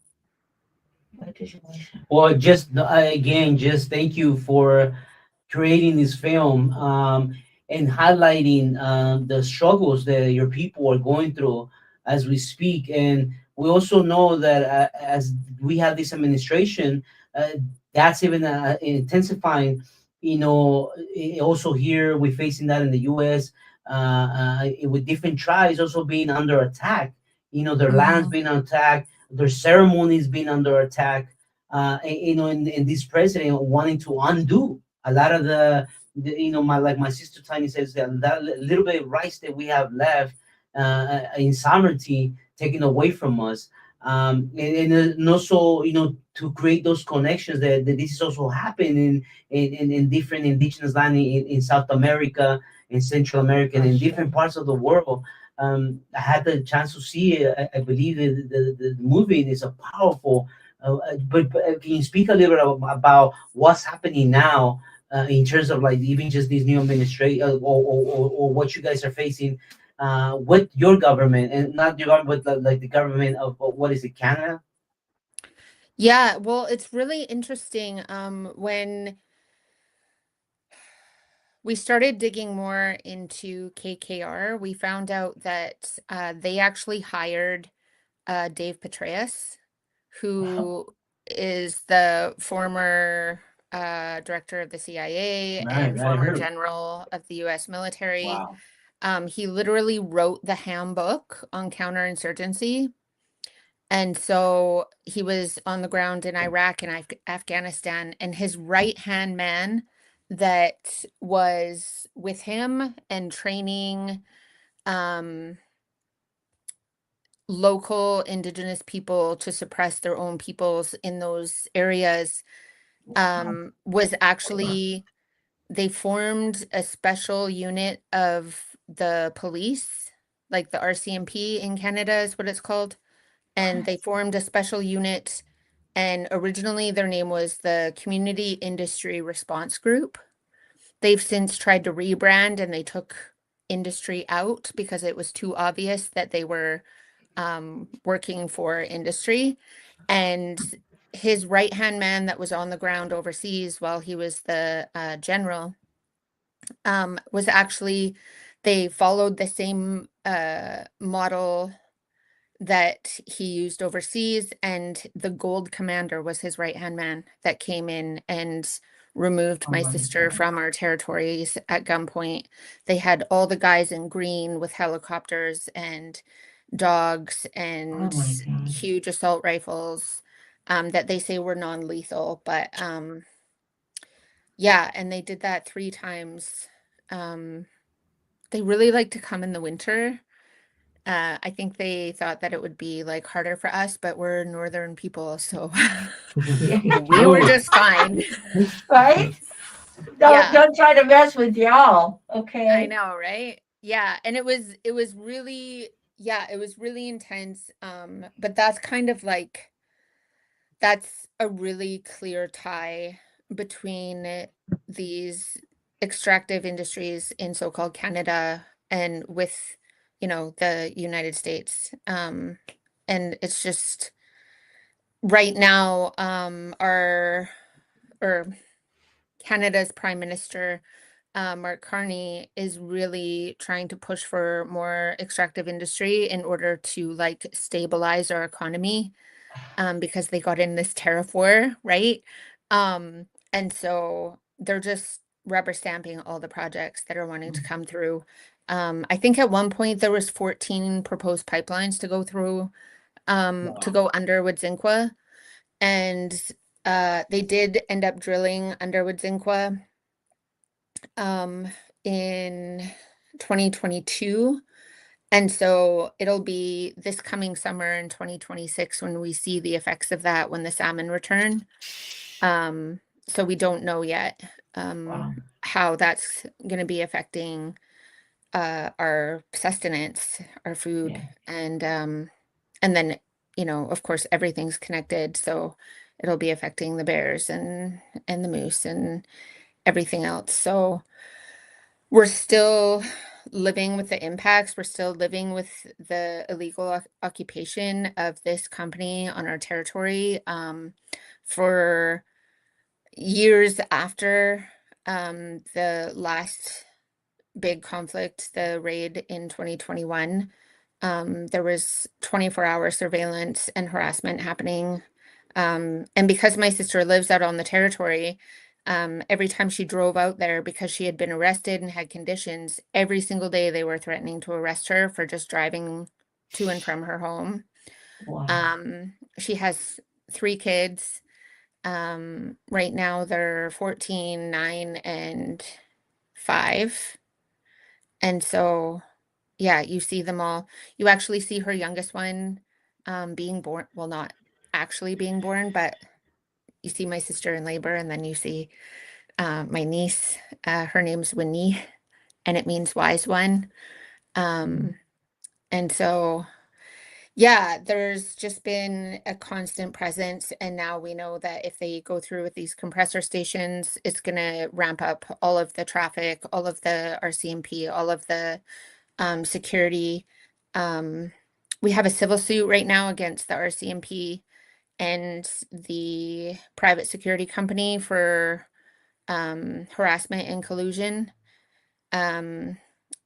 What did you want to say? Well, just again, just thank you for creating this film, and highlighting the struggles that your people are going through as we speak. And we also know that as we have this administration, that's even intensifying. Also here we're facing that in the U.S. With different tribes also being under attack. Their lands Hmm. being attacked, their ceremonies being under attack. And this president wanting to undo a lot of my sister Tiny says that little bit of rights that we have left in sovereignty taken away from us. And also, to create those connections that this is also happening in different indigenous land in South America, in Central America, and in different parts of the world. I had the chance to see it. I believe the movie is a powerful. But can you speak a little bit about what's happening now, in terms of like even just these new administration, or what you guys are facing with your government, and not your government, but like the government of what is it, Canada? Yeah, well, it's really interesting. When we started digging more into KKR, we found out that they actually hired Dave Petraeus, Wow. who is the former director of the CIA Right, and right, I former heard. general of the US military. Wow. He literally wrote the handbook on counterinsurgency. And so he was on the ground in Iraq and Afghanistan, and his right-hand man that was with him and training um, local indigenous people to suppress their own peoples in those areas, was actually, they formed a special unit of the police, like the RCMP in Canada is what it's called. And they formed a special unit, and originally their name was the Community Industry Response Group. They've since tried to rebrand and they took industry out because it was too obvious that they were working for industry. And his right-hand man that was on the ground overseas while he was the general, was actually, they followed the same model that he used overseas, and the Gold Commander was his right-hand man that came in and removed Oh my my sister God. from our territories at gunpoint. They had all the guys in green with helicopters and dogs Oh and my God. huge assault rifles, that they say were non-lethal, but yeah, and they did that 3 times. They really like to come in the winter. I think they thought that it would be like harder for us, but we're northern people, so we were True. just fine. Right? Don't Yeah, don't try to mess with y'all. I Okay. know, right? Yeah, and it was really, yeah, it was really intense. But that's kind of like, that's a really clear tie between these extractive industries in so-called Canada and with, the United States. And it's just right now, our or Canada's Prime Minister, Mark Carney, is really trying to push for more extractive industry in order to like stabilize our economy, because they got in this tariff war, right? And so they're just rubber stamping all the projects that are wanting to come through. I think at one point there was 14 proposed pipelines to go through, to Wow. go under Wodzinqua, and they did end up drilling under Wodzinqua in 2022. And so it'll be this coming summer in 2026 when we see the effects of that when the salmon return. So we don't know yet Wow. how that's going to be affecting our sustenance, our food, Yeah. and then of course, everything's connected. So it'll be affecting the bears and the moose and everything else. So we're still living with the impacts. We're still living with the illegal occupation of this company on our territory. For years after the last big conflict, the raid in 2021, there was 24-hour surveillance and harassment happening. And because my sister lives out on the territory, every time she drove out there, because she had been arrested and had conditions, every single day they were threatening to arrest her for just driving to and from her home. Wow. She has 3 kids. Right now they're 14, 9, and 5. And so, yeah, you see them all. You actually see her youngest one being born. Well, not actually being born, but you see my sister in labor, and then you see my niece. Her name's Winnie, and it means wise one. And so, yeah, there's just been a constant presence. And now we know that if they go through with these compressor stations, it's going to ramp up all of the traffic, all of the RCMP, all of the security. We have a civil suit right now against the RCMP and the private security company for harassment and collusion. And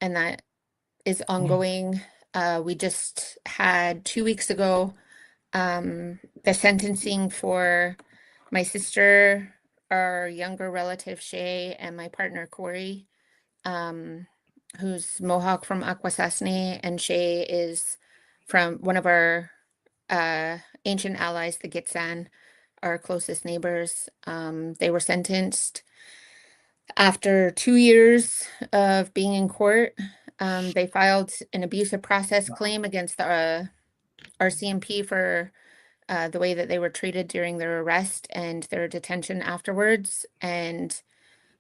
that is ongoing. We just had 2 weeks ago the sentencing for my sister, our younger relative Shay, and my partner Corey, who's Mohawk from Akwesasne, and Shay is from one of our ancient allies, the Gitsan, our closest neighbors. They were sentenced after 2 years of being in court. They filed an abusive process claim against the RCMP for the way that they were treated during their arrest and their detention afterwards. And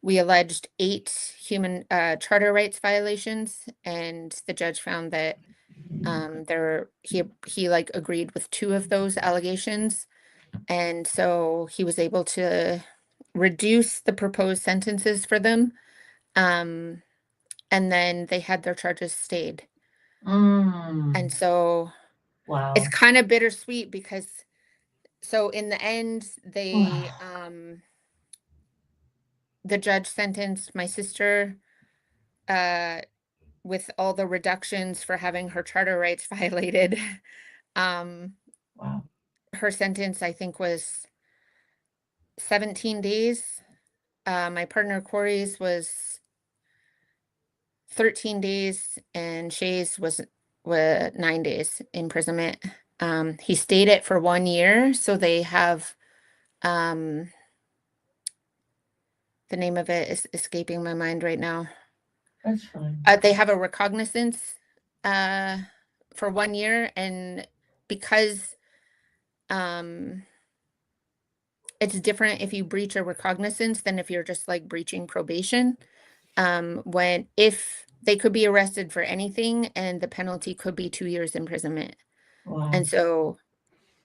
we alleged 8 human charter rights violations, and the judge found that he like agreed with 2 of those allegations, and so he was able to reduce the proposed sentences for them, and then they had their charges stayed. And so Wow. it's kind of bittersweet because so in the end they the judge sentenced my sister with all the reductions for having her charter rights violated. Wow. Her sentence, I think, was 17 days. My partner Corey's was 13 days, and Shay's was 9 days imprisonment. He stayed it for 1 year, so they have the name of it is escaping my mind right now. That's fine. They have a recognizance for 1 year, and because it's different if you breach a recognizance than if you're just like breaching probation. If they could be arrested for anything, and the penalty could be 2 years imprisonment. Wow. And so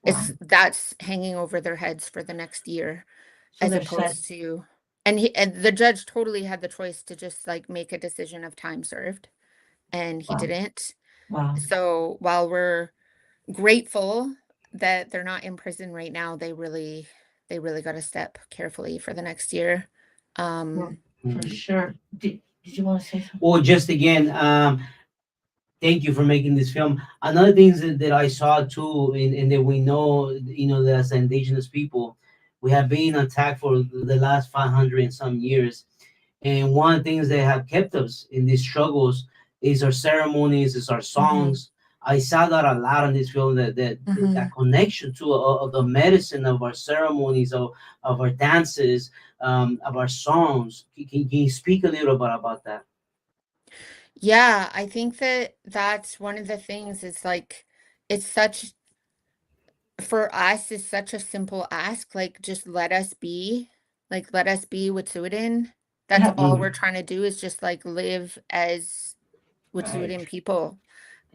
Wow. that's hanging over their heads for the next year, So as they're set. opposed to, and the judge totally had the choice to just like make a decision of time served, and he Wow. didn't. Wow. So while we're grateful that they're not in prison right now, they really got to step carefully for the next year. For sure. Did you want to say something? Well, just again, thank you for making this film. Another things that I saw too, and that we know, that as indigenous people, we have been attacked for the last 500 and some years. And one of the things that have kept us in these struggles is our ceremonies, is our songs. I saw that a lot in this film, that connection to of the medicine of our ceremonies, of our dances, of our songs. Can you speak a little bit about that? Yeah, I think that that's one of the things. It's like, it's such, for us, it's such a simple ask. Like, just let us be. Like, let us be Wet'suwet'en. That's Yeah. all we're trying to do, is just like live as Wet'suwet'en people.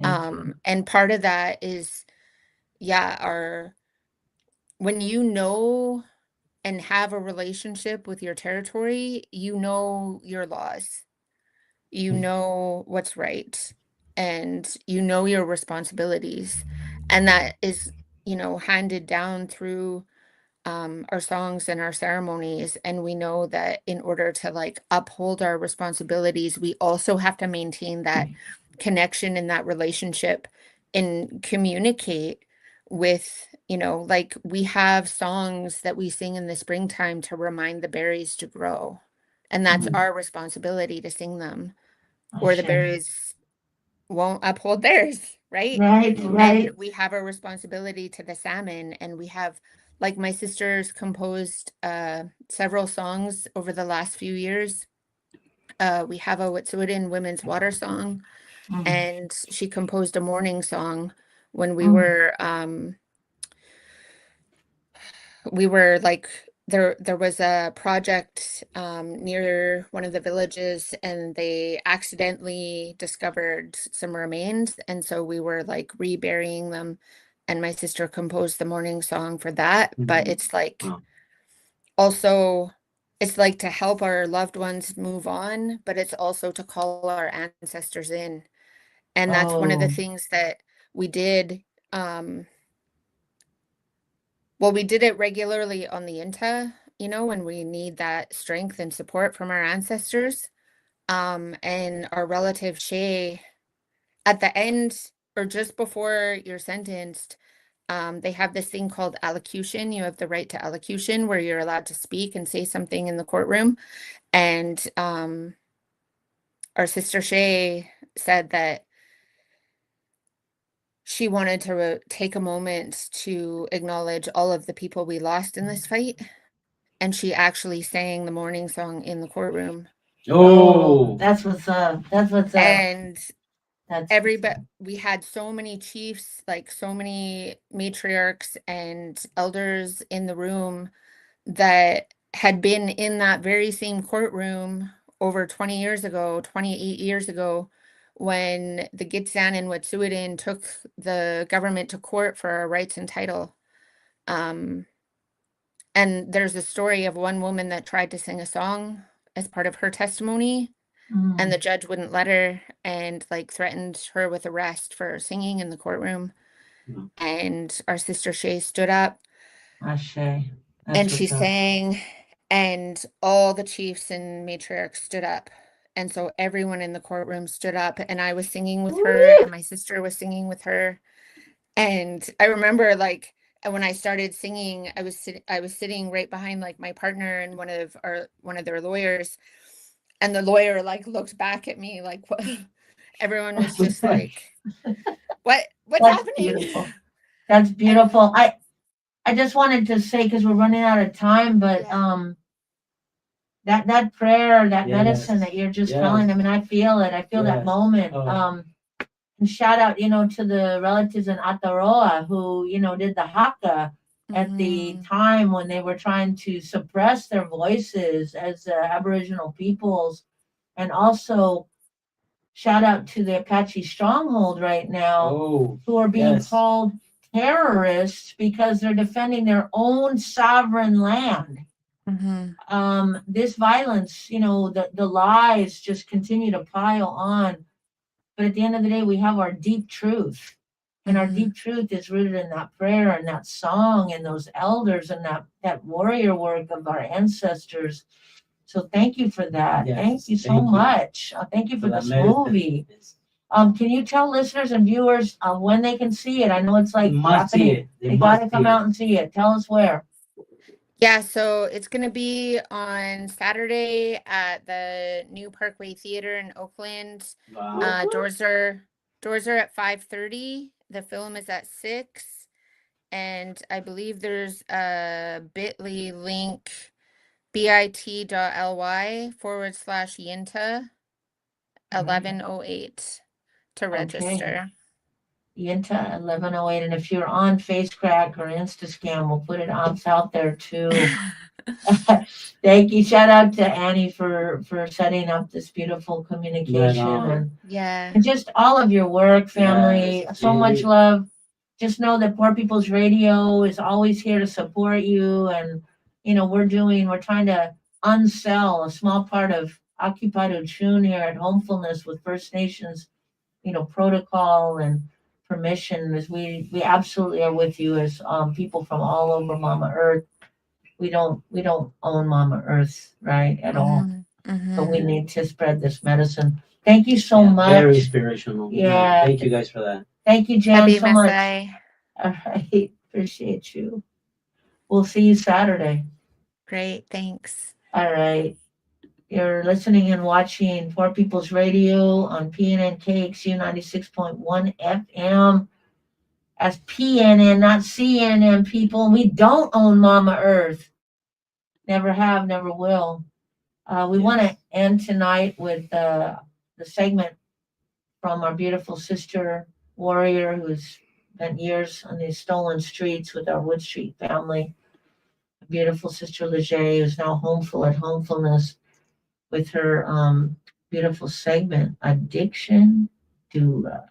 Thank you. And part of that is yeah, when you know and have a relationship with your territory, you know your laws, you know what's right, and you know your responsibilities. And that is, handed down through our songs and our ceremonies. And we know that in order to like uphold our responsibilities, we also have to maintain that connection and that relationship and communicate with, like we have songs that we sing in the springtime to remind the berries to grow. And that's Mhm. our responsibility to sing them, or the Ashe. berries won't uphold theirs, right? Right, And right. we have a responsibility to the salmon, and we have, like, my sister's composed several songs over the last few years. We have a Wet'suwet'en women's water song, Mm. and she composed a morning song when Mm. we were like, there was a project near one of the villages, and they accidentally discovered some remains, and so we were like reburying them, and my sister composed the morning song for that. But it's like, Wow. also, it's like to help our loved ones move on, but it's also to call our ancestors in. And that's one of the Oh. things that we did. um Well, we did it regularly on the Yintah, when we need that strength and support from our ancestors. And our relative Shay, at the end or just before you're sentenced, they have this thing called allocution. You have the right to allocution, where you're allowed to speak and say something in the courtroom. And our sister Shay said that she wanted to take a moment to acknowledge all of the people we lost in this fight. And she actually sang the morning song in the courtroom. Oh, Oh, that's what's up. That's what's up. And That's everybody, we had so many chiefs, like so many matriarchs and elders in the room that had been in that very same courtroom over 20 years ago, 28 years ago, when the Gitxsan and Wet'suwet'en took the government to court for our rights and title. And there's a story of one woman that tried to sing a song as part of her testimony, and the judge wouldn't let her, and like threatened her with arrest for singing in the courtroom. Mm. And our sister Shay stood up Ashe. That's and she what's up. sang, and all the chiefs and matriarchs stood up. And so everyone in the courtroom stood up, and I was singing with her, and my sister was singing with her. And I remember, like, when I started singing, I was sitting right behind like my partner and one of their lawyers, and the lawyer like looked back at me like, what? Everyone was just like, what's That's happening? beautiful. That's And beautiful. I just wanted to say, because we're running out of time, but yeah. that prayer, that medicine yes, that you're just telling, yes, I mean, I feel it. I feel that yes. moment. Oh, And shout out, to the relatives in Ataroa who, did the haka at the Mhm. time when they were trying to suppress their voices as Aboriginal peoples. And also shout out to the Apache stronghold right now oh, who are being yes. called terrorists because they're defending their own sovereign land. Mhm. This violence, the lies just continue to pile on. But at the end of the day, we have our deep truth. And our Mhm. deep truth is rooted in that prayer and that song and those elders and that warrior work of our ancestors. So thank you for that. Thank Yes, you so thank you much. Thank you for for that this medicine. movie. Can you tell listeners and viewers when they can see it? I know it's They like must see happening. it. They They got must to see come it. out and see it. Tell us where. Yeah, so it's going to be on Saturday at the New Parkway Theater in Oakland. Wow. Doors are at 5:30. The film is at 6. And I believe there's a bit.ly link, bit.ly/Yintah Right. 1108 to Okay. register. Yintah 1108. And if you're on FaceCrack or Instascam, we'll put it out there too. Thank you. Shout out to Annie for setting up this beautiful communication Right on. and Yeah. just all of your work, family. Yes, So much love. just know that Poor People's Radio is always here to support you. And, we're trying to unsell a small part of Occupied Ochun here at Homefulness with First Nations, protocol and permission. As we absolutely are with you as people from all over Mama Earth. We don't own Mama Earth, right, at all. But we need to spread this medicine. Thank you so Very much. inspirational. Yeah. Thank you guys for that. Thank you, Jan, Happy so much. Masai. All right. Appreciate you. We'll see you Saturday. Great, thanks. All right. You're listening and watching Poor People's Radio on PNN KXU 96.1 FM. As PNN, not CNN, people. We don't own Mama Earth. Never have, never will. We want to end tonight with the segment from our beautiful sister warrior who's spent years on these stolen streets with our Wood Street family. Beautiful sister Leger, who's now homeful at Homefulness with her beautiful segment, Addiction Doula.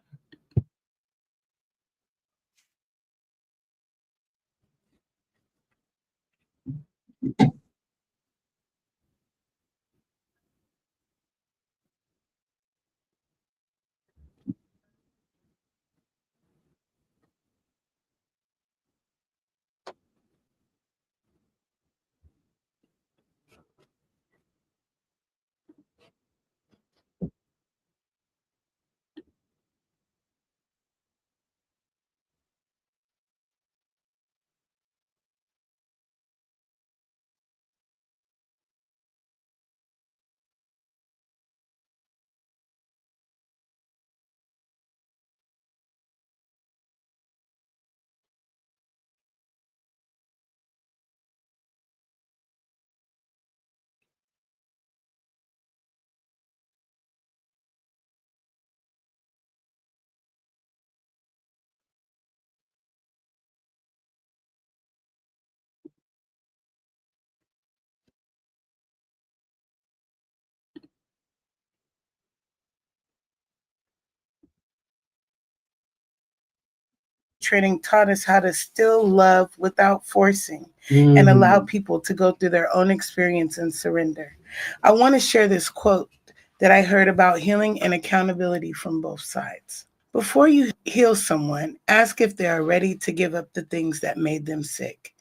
Training taught us how to still love without forcing and allow people to go through their own experience and surrender. I want to share this quote that I heard about healing and accountability from both sides. Before you heal someone, ask if they are ready to give up the things that made them sick.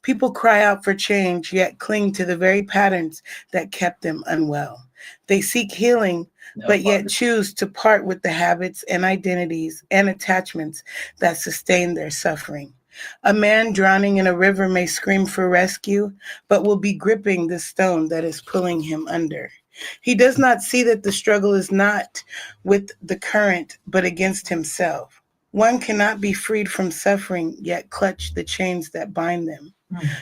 People cry out for change, yet cling to the very patterns that kept them unwell. They seek healing, but yet choose to part with the habits and identities and attachments that sustain their suffering. A man drowning in a river may scream for rescue, but will be gripping the stone that is pulling him under. He does not see that the struggle is not with the current, but against himself. One cannot be freed from suffering, yet clutch the chains that bind them.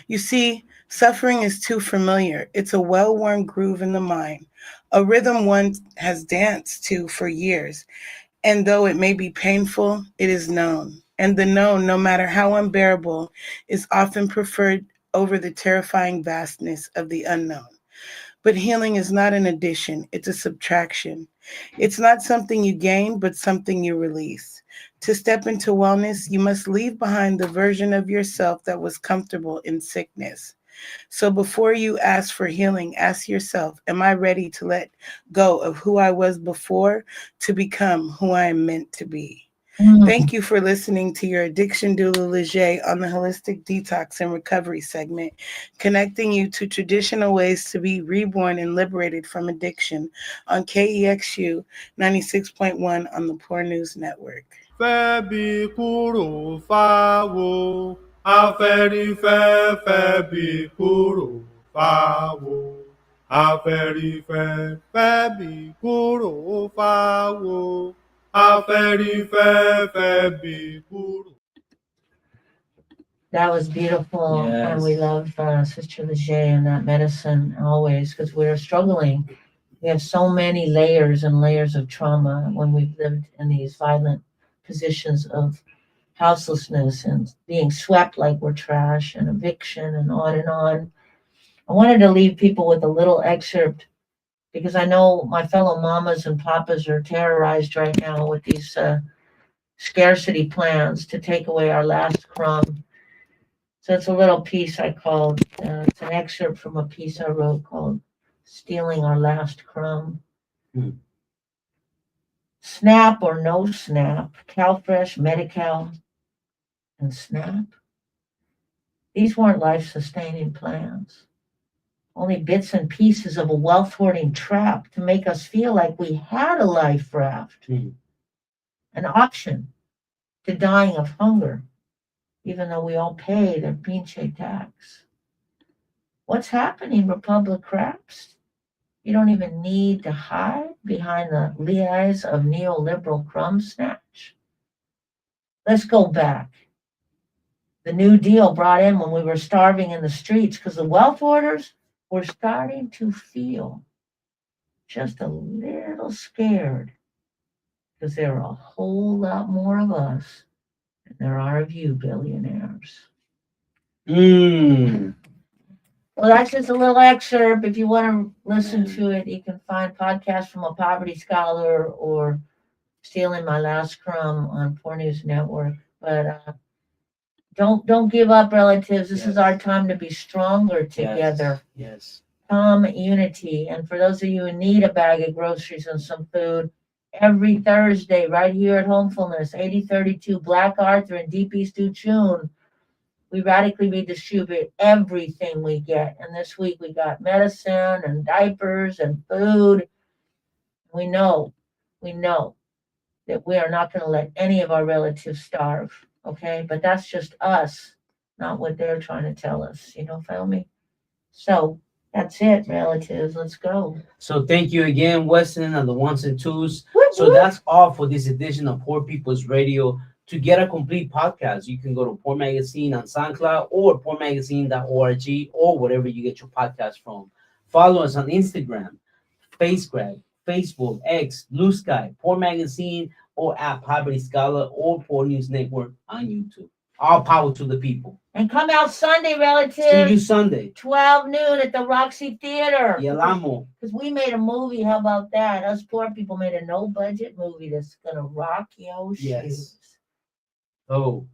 You see, suffering is too familiar. It's a well-worn groove in the mind, a rhythm one has danced to for years. And though it may be painful, it is known. And the known, no matter how unbearable, is often preferred over the terrifying vastness of the unknown. But healing is not an addition, it's a subtraction. It's not something you gain, but something you release. To step into wellness, you must leave behind the version of yourself that was comfortable in sickness. So before you ask for healing, ask yourself, am I ready to let go of who I was before to become who I am meant to be? Thank you for listening to your Addiction Doula Leger on the Holistic Detox and Recovery segment, connecting you to traditional ways to be reborn and liberated from addiction on KEXU 96.1 on the Poor News Network. Fẹ́ bí kúrò fáwo, afẹ́rífẹ́ fẹ́ bí kúrò fáwo, afẹ́rífẹ́ fẹ́ bí kúrò fáwo, afẹ́rífẹ́ fẹ́ bí kúrò. That was beautiful. Yes. And we love Sister Leger and that medicine always because we're struggling. We have so many layers and layers of trauma when we've lived in these violent positions of houselessness and being swept like we're trash and eviction and on and on. I wanted to leave people with a little excerpt because I know my fellow mamas and papas are terrorized right now with these scarcity plans to take away our last crumb. So it's a little piece I called, it's an excerpt from a piece I wrote called Stealing Our Last Crumb. SNAP or no SNAP, CalFresh, Medi-Cal, and SNAP. These weren't life-sustaining plans. Only bits and pieces of a wealth-hoarding trap to make us feel like we had a life raft, an option to dying of hunger, even though we all pay their pinche tax. What's happening, Republic craps? You don't even need to hide behind the lies of neoliberal crumb snatch. Let's go back. The New Deal brought in when we were starving in the streets because the wealth hoarders were starting to feel just a little scared because there are a whole lot more of us than there are of you billionaires. Well, that's just a little excerpt. If you want to listen to it, you can find podcasts from a poverty scholar or Stealing My Last Crumb on Poor News Network. But don't give up, relatives. This is our time to be stronger together. Yes. Come unity. And for those of you who need a bag of groceries and some food, every Thursday, right here at Homefulness, 8032 Black Arthur and Deep East Uchun, we radically redistribute everything we get. And this week we got medicine and diapers and food. We know that we are not going to let any of our relatives starve, okay? But that's just us, not what they're trying to tell us, feel me? So that's it, relatives. Let's go. So thank you again, Weston, and the ones and twos. So that's all for this edition of Poor People's Radio. To get a complete podcast, you can go to Poor Magazine on SoundCloud or poormagazine.org or wherever you get your podcast from. Follow us on Instagram, Facebook, X, Blue Sky, Poor Magazine, or at Poverty Scholar or Poor News Network on YouTube. All power to the people. And come out Sunday, relatives. See you Sunday. 12 noon at the Roxy Theater. Yelamu. Because we made a movie. How about that? Us poor people made a no-budget movie that's going to rock your shoes. Oh.